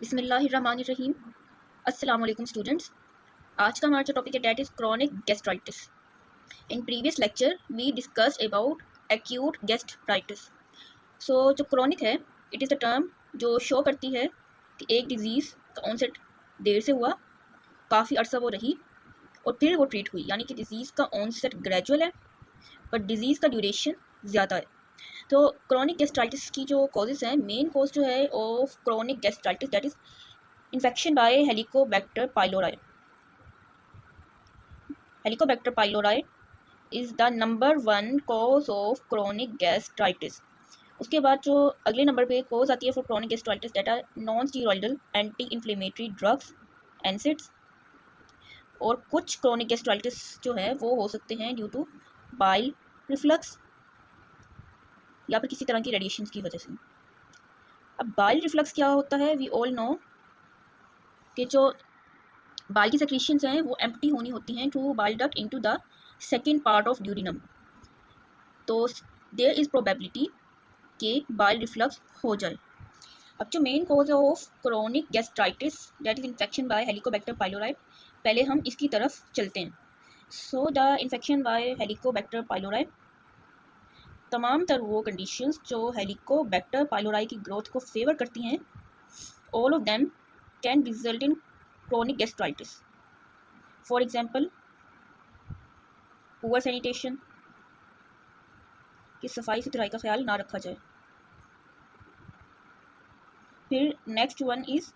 बिस्मिल्लाहिर्रहमानिर्रहीम। अस्सलाम वालेकुम स्टूडेंट्स। आज का हमारा जो टॉपिक है that is chronic gastritis. In previous lecture we discussed about acute gastritis. So जो क्रॉनिक है इट इज़ द टर्म जो शो करती है कि एक डिज़ीज़ का ऑनसेट देर से हुआ, काफ़ी अर्सा वो रही और फिर वो ट्रीट हुई, यानी कि डिज़ीज़ का ऑनसेट ग्रेजुअल है बट डिज़ीज़ का ड्यूरेशन ज़्यादा है। तो क्रॉनिक गैस्ट्राइटिस की जो कॉजेज़ हैं, मेन कॉज जो है of chronic gastritis that is infection by Helicobacter pylori. Helicobacter pylori is the number one cause of chronic gastritis. उसके बाद जो अगले नंबर पे कॉज आती है for chronic gastritis that are non steroidal anti inflammatory drugs NSAIDs. और कुछ chronic gastritis जो है वो हो सकते हैं ड्यू टू बाइल रिफ्लक्स या फिर किसी तरह की रेडिएशन की वजह से। अब बाइल रिफ्लक्स क्या होता है, वी ऑल नो कि जो बाइल की सेक्रीशंस हैं वो एम्प्टी होनी होती हैं to bile duct into the second part of duodenum. तो देयर इज़ प्रोबेबिलिटी कि बाइल रिफ्लक्स हो जाए। अब जो मेन कॉज है of chronic gastritis that is infection by Helicobacter pylori, पहले हम इसकी तरफ चलते हैं। So the infection by Helicobacter pylori, तमाम तर वो कंडीशंस जो हेलिकोबैक्टर पाइलोराई की ग्रोथ को फेवर करती हैं, all of them can result in chronic gastritis. For example poor sanitation, कि सफाई सुथराई का ख्याल ना रखा जाए। फिर next one is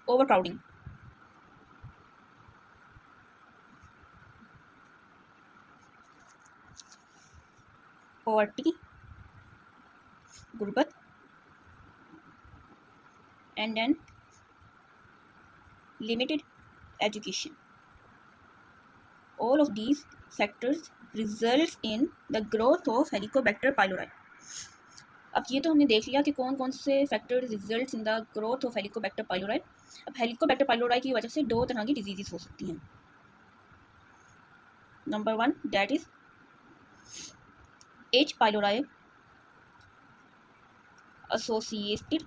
overcrowding. Poverty, गुर्बत, and then limited education. All of these factors result in the growth of Helicobacter pylori. अब ये तो हमने देख लिया कि कौन कौन से factor result in the growth of Helicobacter pylori. अब हेलिकोबैक्टर पाइलोराई की वजह से दो तरह की डिजीजेस हो सकती हैं। Number one that is H pylori associated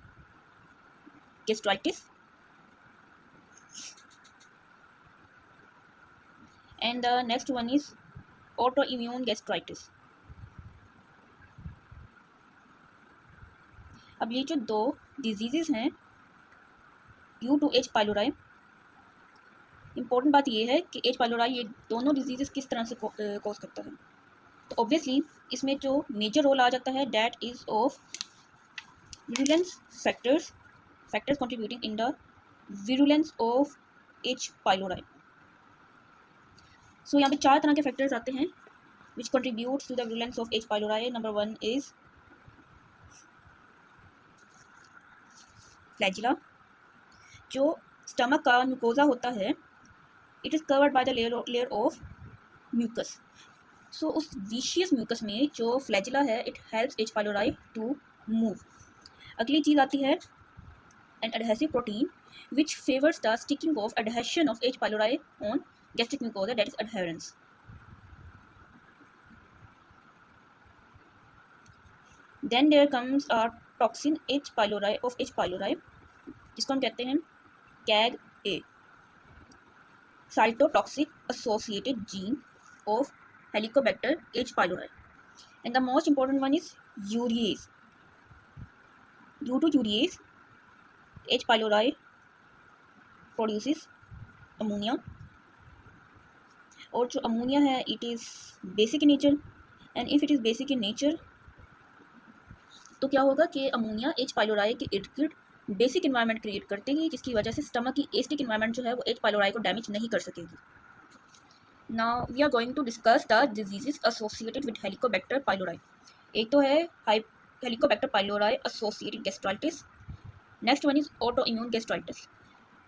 gastritis, and the next one is autoimmune gastritis. अब ये जो दो डिजीज़ेस हैं due to H pylori, important बात ये है कि एच पाइलोराई ये दोनों डिजीज़ेस किस तरह से कॉज करता है। तो ऑब्वियसली इसमें जो मेजर रोल आ जाता है that is of virulence factors, factors contributing in the virulence of H pylori. So यहाँ पे चार तरह के फैक्टर्स आते हैं which contributes to the virulence of H. pylori. Number one is flagella. जो स्टमक का म्यूकोजा होता है it is covered by the layer of mucus. So उस विशियस म्यूकस में जो फ्लैजिला है it helps H pylori to move. अगली चीज़ आती है an adhesive protein which favours the sticking of adhesion of H pylori on gastric mucosa that is adherence. Then there comes a toxin H pylori of H pylori जिसको हम कहते हैं CagA, cytotoxic associated gene of Helicobacter H pylori. And the most important one is urease. Due to urease H pylori produces ammonia, और जो ammonia है it is basic in nature, and if it is basic in nature तो क्या होगा कि ammonia H pylori के इर्द गिर्द बेसिक इन्वायरमेंट क्रिएट कर देगी जिसकी वजह से स्टमक की एसिडिक इन्वायरमेंट जो है वो एच पाइलोराई को डैमेज नहीं कर सकेगी। Now we are going to discuss the diseases associated with Helicobacter pylori. एक तो है Helicobacter pylori associated gastritis, next one is auto immune gastritis.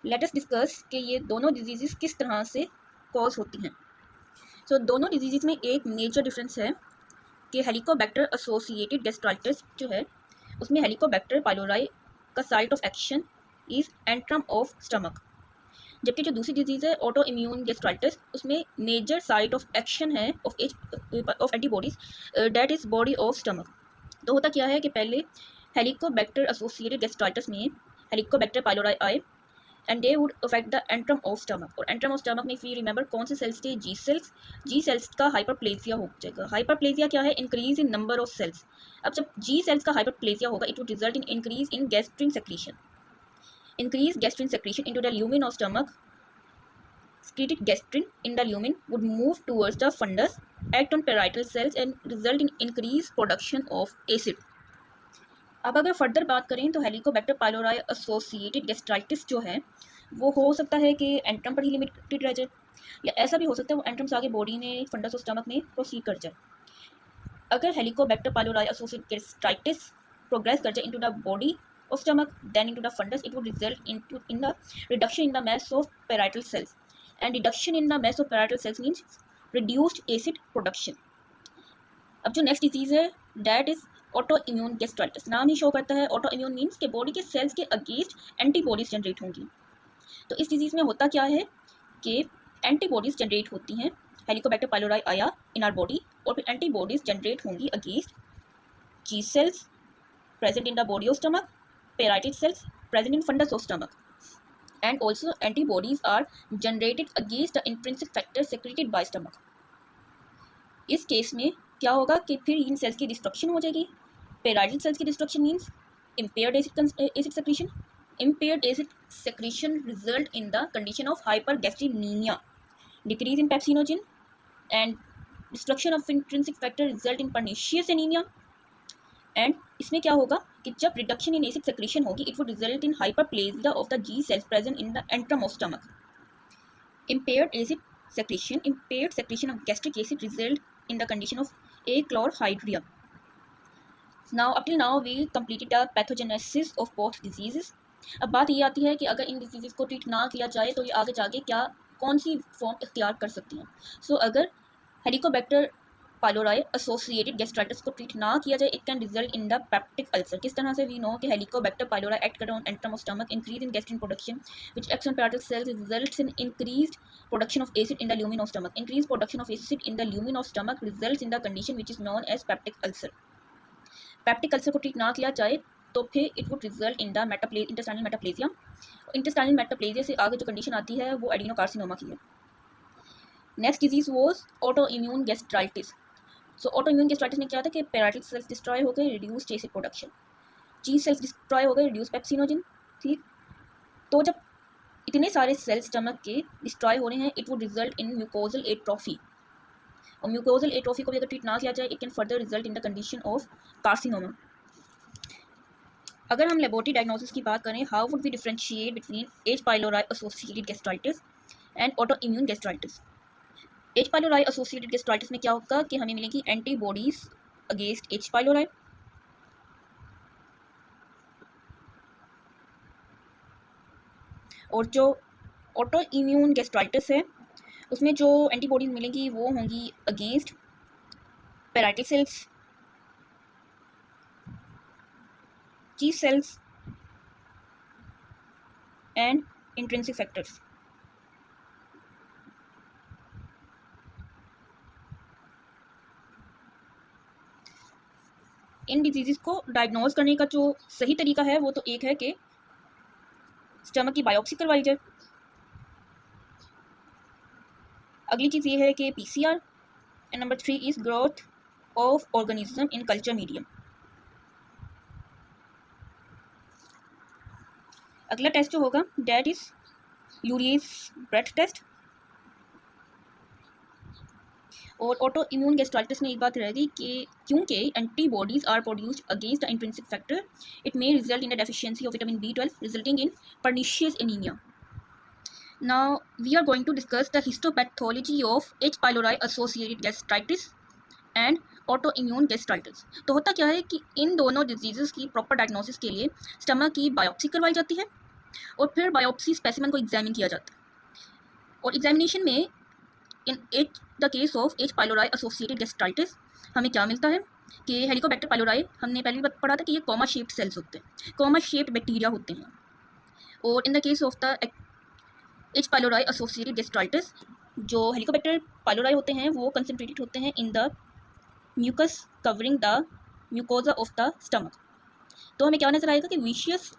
Let us discuss कि ये दोनों डिजीजेस किस तरह से कॉज होती हैं। सो दोनों डिजीजेस में एक मेजर डिफरेंस है कि हेलिकोबैक्टर एसोसिएटेड गैस्ट्राइटिस जो है उसमें हेलिकोबैक्टर पाइलोराई का site of action is antrum of stomach, जबकि जो दूसरी डिजीज़ है ऑटो इम्यून गैस्ट्राइटिस उसमें मेजर साइट ऑफ एक्शन है of antibodies that is body of stomach. तो होता क्या है कि पहले हेलिकोबैक्टर एसोसिएटेड गैस्ट्राइटिस में हेलिकोबैक्टर पाइलोराई आए and they would affect the antrum of stomach. और एंट्रम ऑफ स्टमक में, इफ यू रिमेंबर, कौन से सेल्स थे? जी सेल्स। जी सेल्स का हाइपरप्लेसिया हो जाएगा। हाइपरप्लेसिया क्या है? Increase in number of cells. अब जब जी सेल्स का हाइपरप्लेसिया होगा, it would result in increase in gastrin secretion. Increase gastrin secretion into the lumen of stomach. Secreted gastrin in the lumen would move towards the fundus, act on parietal cells and result in increased production of acid. अब अगर further बात करें तो Helicobacter pylori associated gastritis जो है वो हो सकता है कि एंट्रम पर ही लिमिटेड रह जाए, या ऐसा भी हो सकता है वो एंट्रम से आगे बॉडी में, फंडस और स्टमक में प्रोसीड कर जाए। अगर Helicobacter pylori associated gastritis progress कर जाए into the body of stomach then into the fundus, it would result in the reduction in the mass of parietal cells, and reduction in the mass of parietal cells means reduced acid production. अब जो next disease है that is auto immune gastritis. नाम ही show करता है auto immune means के body के sales के against antibodies generate होंगी। तो इस डिजीज में होता क्या है कि एंटीबॉडीज जनरेट होती हैं, हेलिकोबैक्टर पाइलोराई आया इन आवर बॉडी, और फिर एंटीबॉडीज जनरेट होंगी against G cells present in the body of stomach, parietal cells present in fundus of stomach, and also antibodies are generated against the intrinsic factor secreted by stomach. इस case में क्या होगा कि फिर इन sales की destruction हो जाएगी। parietal cells की destruction means impaired acid secretion. Impaired acid secretion result in the condition of hypergastrimemia, decrease in pepsinogen, and destruction of intrinsic factor result in pernicious anemia. And इसमें क्या होगा कि जब reduction in acid secretion होगी, it would result in hyperplasia of the G cells present in the antrum of stomach. impaired secretion of gastric acid result in the condition of achlorhydria. Now up till now we completed the pathogenesis of both diseases. अब बात ये आती है कि अगर इन disease को treat ना किया जाए तो ये आगे जाके क्या कौन सी फॉर्म इख्तियार कर सकती हैं। सो अगर हेलिकोबैक्टर पाइलोराई एसोसिएटेड गैस्ट्राइटिस को ट्रीट ना किया जाए, it can result in the peptic ulcer. किस तरह से? वी नो कि हेलिकोबैक्टर पाइलोराई एक्ट कर on antrum of stomach, increase in gastrin production which acts on parietal cells, results in increased production of acid in the lumen of stomach. Increase production of acid in the lumen of stomach results in the condition which is known as peptic ulcer. Peptic ulcer को treat ना किया जाए तो फिर it would result in the intestinal metaplasia. Intestinal metaplasia से आगे जो condition आती है वो एडिनोकार्सिनोमा की है। Next disease was auto immune gastritis. So auto immune gastritis में क्या था कि पैराइटल सेल्स डिस्ट्रॉय हो गए, रिड्यूस्ड एसिड प्रोडक्शन, जी सेल्स डिस्ट्रॉय हो गए, रिड्यूस पेप्सिनोजन। ठीक, तो जब इतने सारे सेल्स स्टमक के डिस्ट्रॉय हो रहे हैं, it would result in mucosal atrophy, और म्यूकोजल एट्रोफी को भी अगर ट्रीट ना किया जाए, it can further result in the condition of carcinoma. अगर हम लेबोरेटरी डायग्नोसिस की बात करें, how would we differentiate between H pylori associated gastritis and auto immune gastritis. H pylori associated gastritis में क्या होगा कि हमें मिलेंगी एंटीबॉडीज अगेंस्ट एच पाइलोराई, और जो ऑटो इम्यून गैस्ट्राइटिस है उसमें जो एंटीबॉडीज मिलेंगी वो होंगी against parietal cells, G cells and intrinsic factors. इन डिजीज़ को डायग्नोज करने का जो सही तरीका है वो तो एक है कि स्टमक की बायोप्सी करवाई जाए। अगली चीज़ ये है कि PCR, and number 3 is growth of organism in culture medium. अगला टेस्ट जो होगा that is urease breath test. और ऑटो इम्यून गैस्ट्राइटिस में एक बात रहेगी कि क्योंकि antibodies are produced against the intrinsic factor, it may result in the deficiency of vitamin B12 resulting in pernicious anaemia. Now we are going to discuss the histopathology of H pylori associated gastritis and auto immune gastritis. तो होता क्या है कि इन दोनों disease की proper diagnosis के लिए stomach की बायोप्सी करवाई जाती है, और फिर बायोप्सी स्पेसिमेन को एग्जामिन किया जाता है। और एग्जामिनेशन में इन the case of H pylori associated gastritis हमें क्या मिलता है कि हेलिकोबैक्टर पाइलोराई, हमने पहले भी पढ़ा था कि ये कॉमा शेप्ड सेल्स होते हैं, कॉमा शेप्ड बैक्टीरिया होते हैं। और in the case of the H pylori associated gastritis, जो हेलिकोबैक्टर पाइलोराई होते हैं वो कंसनट्रेटेड होते हैं in the mucus covering the mucosa of the stomach. तो हमें क्या नजर आएगा कि विशियस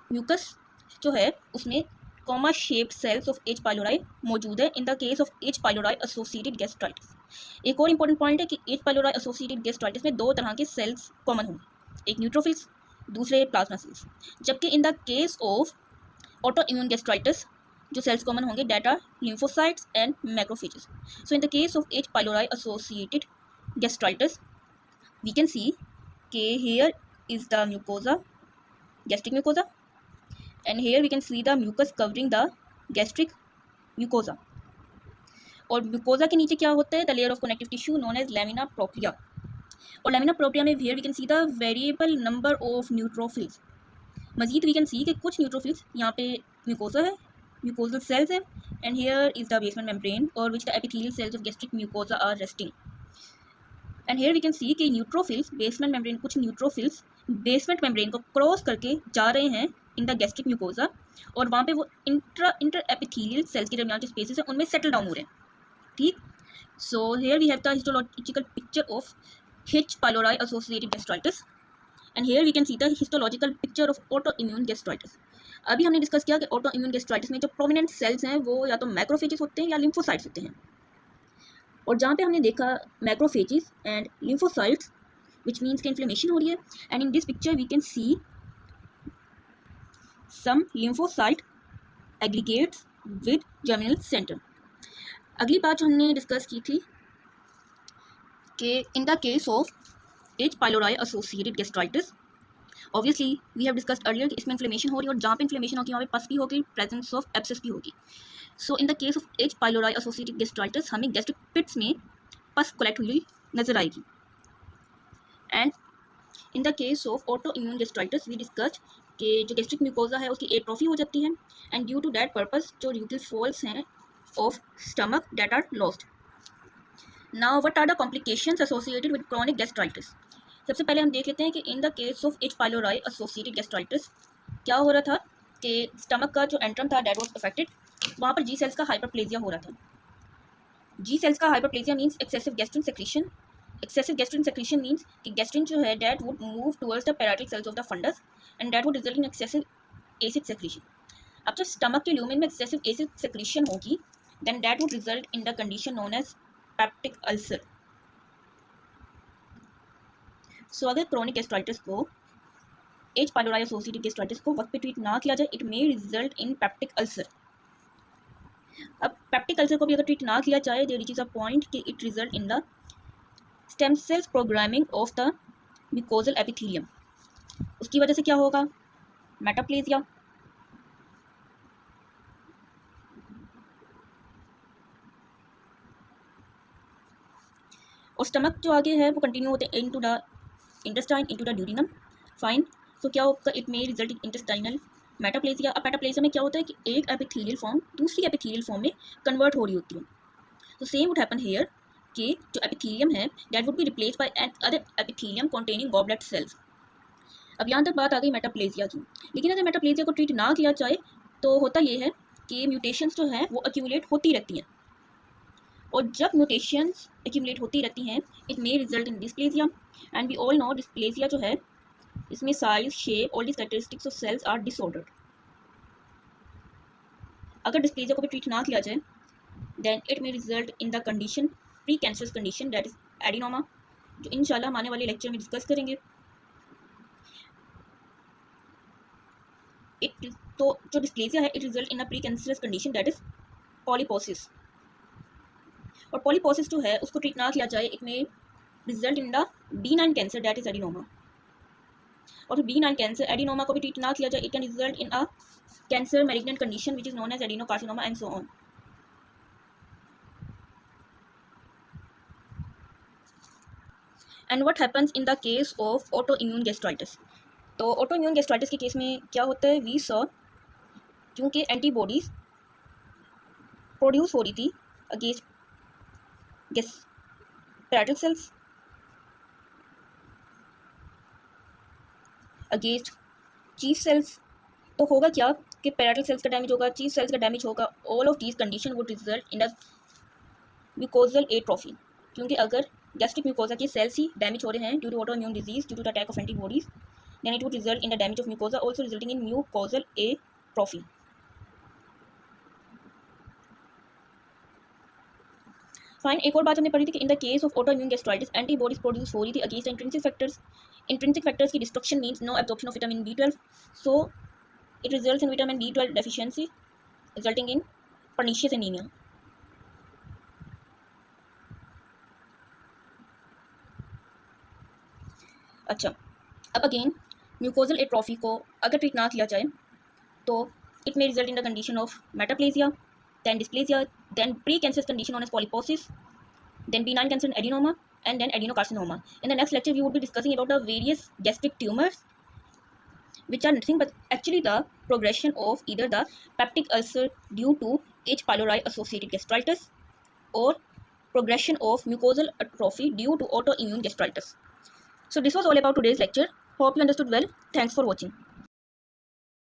म्यूकस जो है उसमें comma shaped cells of H pylori मौजूद है इन the case of H pylori associated gastritis. एक और इंपॉर्टेंट पॉइंट है कि एच पाइलोराई एसोसिएटेड गैस्ट्राइटिस में दो तरह के सेल्स कॉमन होंगे, एक न्यूट्रोफिल्स, दूसरे प्लाज्मा सेल्स। जबकि in the case of auto immune gastritis जो सेल्स कॉमन होंगे that are lymphocytes and macrophages. So in the case of H pylori associated gastritis we can see कि here is the mucosa, gastric mucosa, and here we can see the mucus covering the gastric mucosa। और mucosa के नीचे क्या होता है, the layer of connective tissue known as lamina propria। और lamina propria में here we can see the variable number of neutrophils। Majeed we can see कि कुछ neutrophils यहाँ पे mucosa है, mucosal cells है, and here is the basement membrane or which the epithelial cells of gastric mucosa are resting। And here we can see कि neutrophils basement membrane, कुछ neutrophils basement membrane को cross करके जा रहे हैं in the gastric mucosa, और वहाँ पे वो इंटर एपिथेलियल सेल्स के दरमियान जो स्पेसेस हैं उनमें सेटल डाउन हो रहे हैं। ठीक, so here we have the histological picture of H. pylori associated gastritis and here we can see the histological picture of auto immune gastritis. अभी हमने डिस्कस किया कि ऑटो इम्यून गैस्ट्राइटिस में जो प्रोमिनेंट सेल्स हैं वो या तो मैक्रोफेजेस होते हैं या लिम्फोसाइट्स होते हैं, और जहाँ पे हमने देखा macrophages and lymphocytes which means कि इन्फ्लेमेशन हो रही है, and in this picture we can see some lymphocyte aggregates with germinal centre. अगली बात जो हमने डिस्कस की थी कि in the case of H. pylori associated gastritis obviously we have discussed earlier कि इसमें इन्फ्लेमेशन हो रही है, और जहाँ पे इन्फ्लेमेशन होगी वहाँ पे पस भी होगी, प्रेजेंस ऑफ एब्सेस भी होगी। So in the case of H. pylori associated gastritis हमें गैस्ट्रिक पिट्स में पस कलेक्ट हुई नजर आएगी। And in the case of auto immune gastritis we discussed कि जो गैस्ट्रिक म्यूकोजा है उसकी एट्रोफी हो जाती है, and due to that purpose जो यूटिल फॉल्स हैं ऑफ स्टमक that are lost. Now what are the complications associated with chronic gastritis. सबसे पहले हम देख लेते हैं कि in the case of H. pylori associated gastritis क्या हो रहा था कि स्टमक का जो एंट्रम था दैट वाज अफेक्टेड, वहाँ पर जी सेल्स का हाइपरप्लेजिया हो रहा था। जी सेल्स का hyperplasia means excessive gastrin secretion. Excessive gastrin secretion means कि गैस्ट्रिन जो है that would move towards the parietal cells of the fundus and that would result in excessive acid secretion. अब जब stomach के lumen में excessive acid secretion होगी then that would result in the condition known as peptic ulcer. So अगर chronic gastritis को H. pylori associated gastritis को वक्त पे ट्रीट ना किया जाए it may result in peptic ulcer. अब पेप्टिक अल्सर को भी अगर ट्रीट ना किया जाए देयर इज अ पॉइंट कि it result in the stem cells programming of the mucosal epithelium. उसकी वजह से क्या होगा, मेटाप्लेजिया। और स्टमक जो आगे है वो कंटिन्यू होते हैं into the intestine into the duodenum. Fine, तो क्या होगा, it may result in intestinal metaplasia. अब मेटाप्लेजिया में क्या होता है कि एक एपिथेलियल फॉर्म दूसरी एपिथेलियल फॉर्म में कन्वर्ट हो रही होती है। तो सेम वुड हैपन हेयर कि जो एपिथेलियम है that would be replace by another epithelium containing goblet cells. अब यहाँ तक बात आ गई मेटाप्लेजिया की, लेकिन अगर मेटाप्लेजिया को ट्रीट ना किया जाए तो होता ये है कि म्यूटेशंस जो हैं वो एक्यूमुलेट होती रहती हैं, और जब म्यूटेशंस एक्यूमुलेट होती रहती हैं it may result in dysplasia. And we all know dysplasia जो है इसमें size, shape, all the characteristics of cells are disordered. अगर डिस्प्लेजिया को भी ट्रीट ना किया जाए then it may result in the condition pre cancerous condition that is adenoma, जो इंशाल्लाह हम आने वाले लेक्चर में डिस्कस करेंगे। तो जो डिस्प्लेजिया है it result in a pre cancerous condition that is polyposis, और पॉलीपोसिस जो है उसको ट्रीट ना किया जाए it may result in the B9 cancer that is adenoma. और B9 कैंसर एडिनोमा को भी ट्रीट ना किया जाए it can result in a cancer malignant condition which is known as adenocarcinoma and so on. And what happens in the case of auto immune gastritis. तो auto immune gastritis के case में क्या होता है, we saw क्योंकि antibodies produce हो रही थी against parietal cells, against chief cells, तो होगा क्या कि पैराइटल सेल्स का डैमेज होगा, चीफ सेल्स का डैमेज होगा। All of these condition would result in the mucosal atrophy, क्योंकि अगर गैस्ट्रिक म्यूकोजा के सेल्स ही डैमेज हो रहे हैं due to auto immune disease, due to the attack of antibodies, then it would result in the damage of mucosa, also resulting in mucosal atrophy. Fine, एक और बात हमने पढ़ी थी कि in the case of auto immune gastritis antibodies produce हो रही थी against intrinsic factors. Intrinsic factors की destruction means no absorption of vitamin B12, so it results in vitamin B12 deficiency resulting in pernicious anaemia. अच्छा, अब again mucosal atrophy को अगर treat ना किया जाए तो it may result in the condition of metaplasia, then dysplasia, then precancerous condition known as polyposis, then benign cancer adenoma, and then adenocarcinoma. In the next lecture, we will be discussing about the various gastric tumors, which are nothing but actually the progression of either the peptic ulcer due to H. pylori associated gastritis or progression of mucosal atrophy due to autoimmune gastritis. So this was all about today's lecture. Hope you understood well. Thanks for watching.